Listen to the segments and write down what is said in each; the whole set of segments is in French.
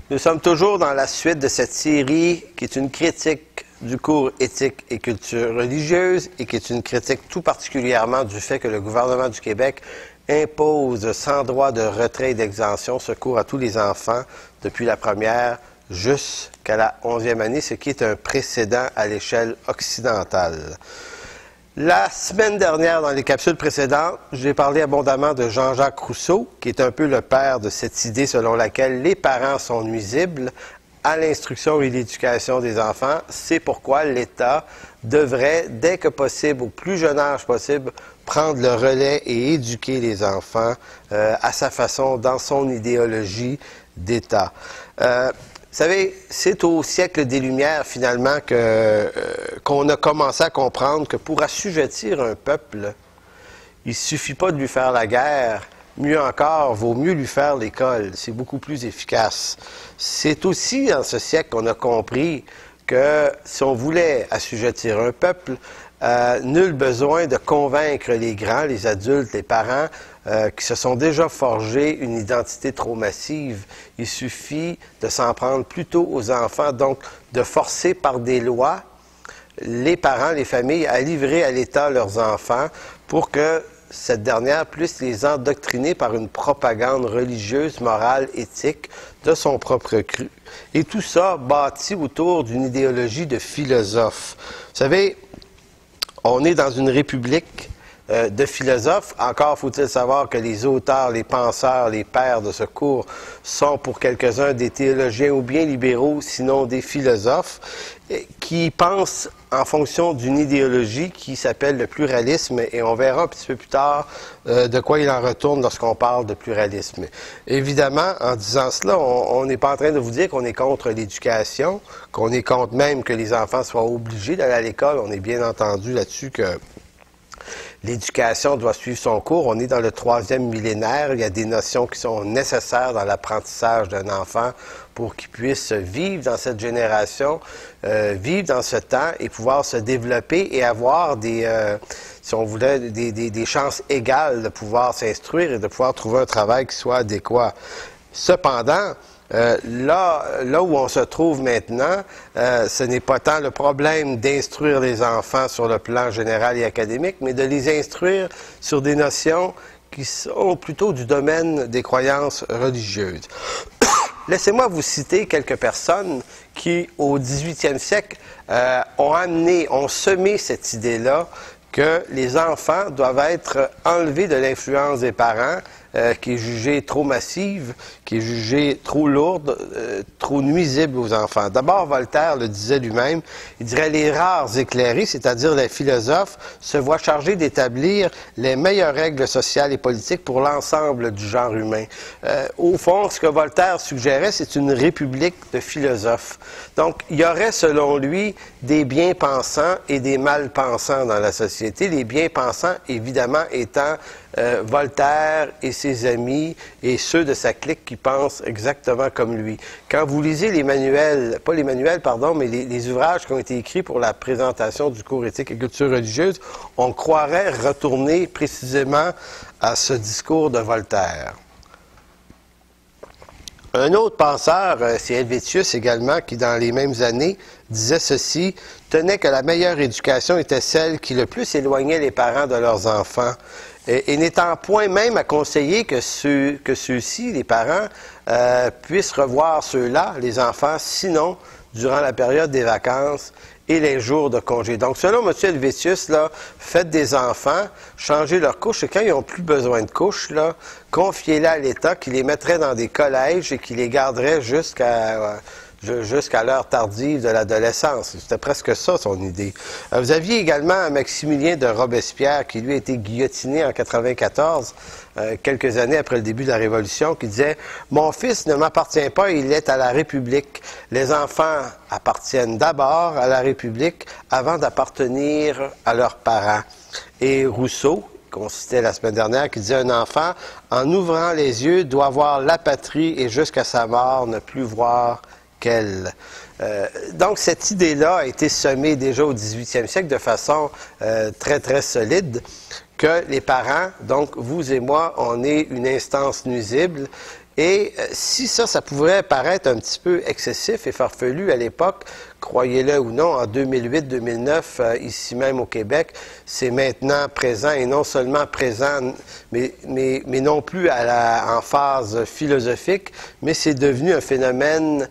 Nous sommes toujours dans la suite de cette série qui est une critique du cours éthique et culture religieuse et qui est une critique tout particulièrement du fait que le gouvernement du Québec impose sans droit de retrait et d'exemption ce cours à tous les enfants depuis la première jusqu'à la 11e année, ce qui est un précédent à l'échelle occidentale. La semaine dernière, dans les capsules précédentes, j'ai parlé abondamment de Jean-Jacques Rousseau, qui est un peu le père de cette idée selon laquelle les parents sont nuisibles à l'instruction et l'éducation des enfants. C'est pourquoi l'État devrait, dès que possible, au plus jeune âge possible, prendre le relais et éduquer les enfants à sa façon, dans son idéologie d'État. Vous savez, c'est au siècle des Lumières, finalement, qu'on a commencé à comprendre que pour assujettir un peuple, il ne suffit pas de lui faire la guerre. Mieux encore, vaut mieux lui faire l'école. C'est beaucoup plus efficace. C'est aussi dans ce siècle qu'on a compris que si on voulait assujettir un peuple, nul besoin de convaincre les grands, les adultes, les parents, qui se sont déjà forgés une identité trop massive. Il suffit de s'en prendre plutôt aux enfants, donc de forcer par des lois les parents, les familles à livrer à l'État leurs enfants pour que cette dernière puisse les endoctriner par une propagande religieuse, morale, éthique de son propre cru. Et tout ça bâti autour d'une idéologie de philosophe. Vous savez, on est dans une république de philosophes. Encore faut-il savoir que les auteurs, les penseurs, les pères de ce cours sont pour quelques-uns des théologiens ou bien libéraux, sinon des philosophes, qui pensent en fonction d'une idéologie qui s'appelle le pluralisme, et on verra un petit peu plus tard de quoi il en retourne lorsqu'on parle de pluralisme. Évidemment, en disant cela, on n'est pas en train de vous dire qu'on est contre l'éducation, qu'on est contre même que les enfants soient obligés d'aller à l'école. On est bien entendu là-dessus que l'éducation doit suivre son cours. On est dans le 3e millénaire. Il y a des notions qui sont nécessaires dans l'apprentissage d'un enfant pour qu'il puisse vivre dans cette génération, vivre dans ce temps et pouvoir se développer et avoir si on voulait, des chances égales de pouvoir s'instruire et de pouvoir trouver un travail qui soit adéquat. Cependant, là où on se trouve maintenant, ce n'est pas tant le problème d'instruire les enfants sur le plan général et académique, mais de les instruire sur des notions qui sont plutôt du domaine des croyances religieuses. Laissez-moi vous citer quelques personnes qui, au 18e siècle, ont semé cette idée-là que les enfants doivent être enlevés de l'influence des parents, qui est jugée trop massive, qui est jugée trop lourde, trop nuisible aux enfants. D'abord, Voltaire le disait lui-même, il dirait « Les rares éclairés, c'est-à-dire les philosophes, se voient chargés d'établir les meilleures règles sociales et politiques pour l'ensemble du genre humain. » Au fond, ce que Voltaire suggérait, c'est une république de philosophes. Donc, il y aurait, selon lui, des bien-pensants et des mal-pensants dans la société. Les bien-pensants, évidemment, étant Voltaire et ses amis et ceux de sa clique qui pensent exactement comme lui. Quand vous lisez les manuels, pas les manuels, pardon, mais les ouvrages qui ont été écrits pour la présentation du cours éthique et culture religieuse, on croirait retourner précisément à ce discours de Voltaire. Un autre penseur, c'est Helvétius également, qui dans les mêmes années disait ceci, tenait que la meilleure éducation était celle qui le plus éloignait les parents de leurs enfants. Et n'étant point même à conseiller que ceux-ci, les parents, puissent revoir ceux-là, les enfants, sinon durant la période des vacances et les jours de congé. Donc, selon M. Helvétius, là, faites des enfants, changez leur couche, et quand ils n'ont plus besoin de couche, là, confiez-les à l'État, qui les mettrait dans des collèges et qui les garderait jusqu'à l'heure tardive de l'adolescence. C'était presque ça, son idée. Vous aviez également Maximilien de Robespierre, qui lui a été guillotiné en 1994, quelques années après le début de la Révolution, qui disait « Mon fils ne m'appartient pas, il est à la République. Les enfants appartiennent d'abord à la République avant d'appartenir à leurs parents. » Et Rousseau, qu'on citait la semaine dernière, qui disait « Un enfant, en ouvrant les yeux, doit voir la patrie et jusqu'à sa mort ne plus voir qu'elle. » Donc, cette idée-là a été semée déjà au 18e siècle de façon très, très solide, que les parents, donc vous et moi, on est une instance nuisible Et si ça pourrait paraître un petit peu excessif et farfelu à l'époque, croyez-le ou non, en 2008-2009, ici même au Québec, c'est maintenant présent, et non seulement présent, mais non plus en phase philosophique, mais c'est devenu un phénomène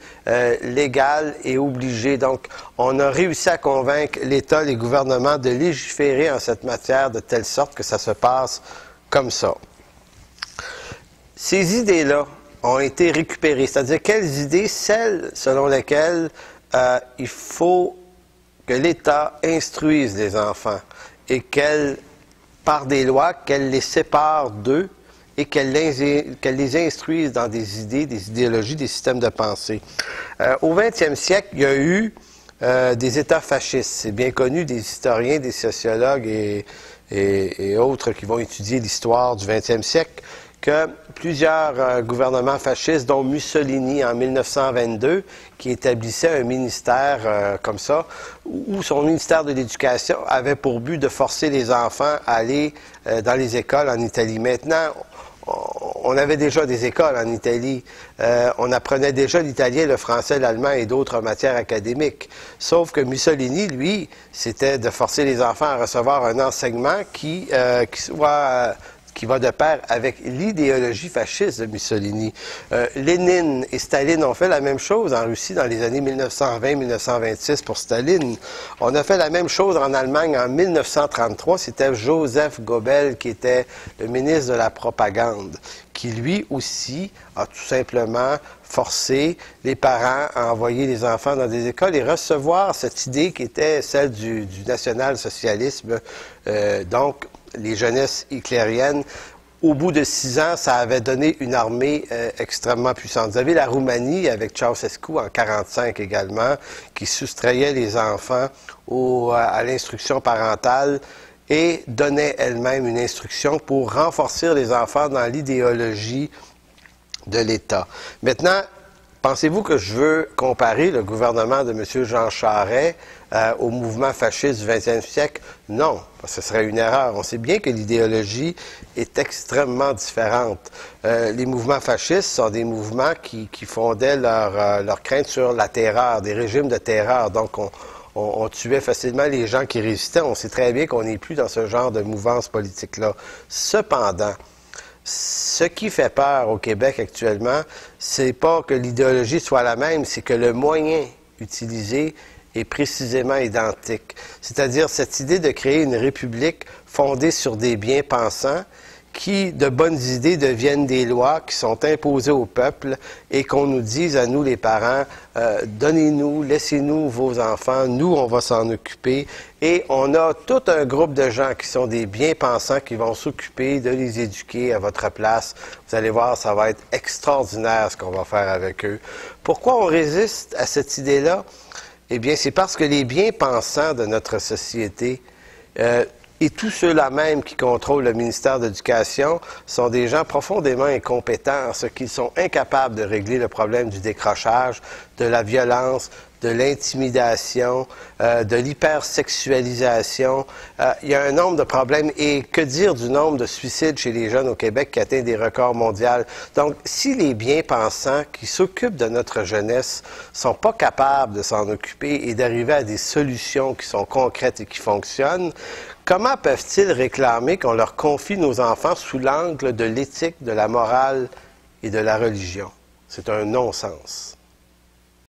légal et obligé. Donc, on a réussi à convaincre l'État, les gouvernements de légiférer en cette matière de telle sorte que ça se passe comme ça. Ces idées-là ont été récupérées. C'est-à-dire, quelles idées? Celles selon lesquelles il faut que l'État instruise les enfants et par des lois, qu'elle les sépare d'eux et qu'elle les instruise dans des idées, des idéologies, des systèmes de pensée. Au 20e siècle, il y a eu des États fascistes. C'est bien connu des historiens, des sociologues et autres qui vont étudier l'histoire du 20e siècle, que plusieurs gouvernements fascistes, dont Mussolini en 1922, qui établissait un ministère comme ça, où son ministère de l'Éducation avait pour but de forcer les enfants à aller dans les écoles en Italie. Maintenant, on avait déjà des écoles en Italie. On apprenait déjà l'italien, le français, l'allemand et d'autres matières académiques. Sauf que Mussolini, lui, c'était de forcer les enfants à recevoir un enseignement qui va de pair avec l'idéologie fasciste de Mussolini. Lénine et Staline ont fait la même chose en Russie dans les années 1920-1926 pour Staline. On a fait la même chose en Allemagne en 1933. C'était Joseph Goebbels qui était le ministre de la propagande, qui lui aussi a tout simplement forcé les parents à envoyer les enfants dans des écoles et recevoir cette idée qui était celle du national-socialisme. Donc, les jeunesses hitlériennes. Au bout de 6 ans, ça avait donné une armée extrêmement puissante. Vous avez la Roumanie avec Ceausescu en 1945 également, qui soustrayait les enfants à l'instruction parentale et donnait elle-même une instruction pour renforcer les enfants dans l'idéologie de l'État. Maintenant, pensez-vous que je veux comparer le gouvernement de M. Jean Charest au mouvement fasciste du 20e siècle? Non, parce que ce serait une erreur. On sait bien que l'idéologie est extrêmement différente. Les mouvements fascistes sont des mouvements qui fondaient leur crainte sur la terreur, des régimes de terreur. Donc, on tuait facilement les gens qui résistaient. On sait très bien qu'on n'est plus dans ce genre de mouvance politique-là. Cependant, ce qui fait peur au Québec actuellement, c'est pas que l'idéologie soit la même, c'est que le moyen utilisé est précisément identique. C'est-à-dire cette idée de créer une république fondée sur des bien-pensants qui, de bonnes idées, deviennent des lois qui sont imposées au peuple et qu'on nous dise à nous, les parents, donnez-nous, laissez-nous vos enfants, nous, on va s'en occuper. Et on a tout un groupe de gens qui sont des bien-pensants qui vont s'occuper de les éduquer à votre place. Vous allez voir, ça va être extraordinaire ce qu'on va faire avec eux. Pourquoi on résiste à cette idée-là? Eh bien, c'est parce que les bien-pensants de notre société et tous ceux-là même qui contrôlent le ministère de l'Éducation sont des gens profondément incompétents en ce qu'ils sont incapables de régler le problème du décrochage, de la violence, de l'intimidation, de l'hypersexualisation. Il y a un nombre de problèmes. Et que dire du nombre de suicides chez les jeunes au Québec qui atteint des records mondiaux? Donc, si les bien-pensants qui s'occupent de notre jeunesse sont pas capables de s'en occuper et d'arriver à des solutions qui sont concrètes et qui fonctionnent, comment peuvent-ils réclamer qu'on leur confie nos enfants sous l'angle de l'éthique, de la morale et de la religion? C'est un non-sens.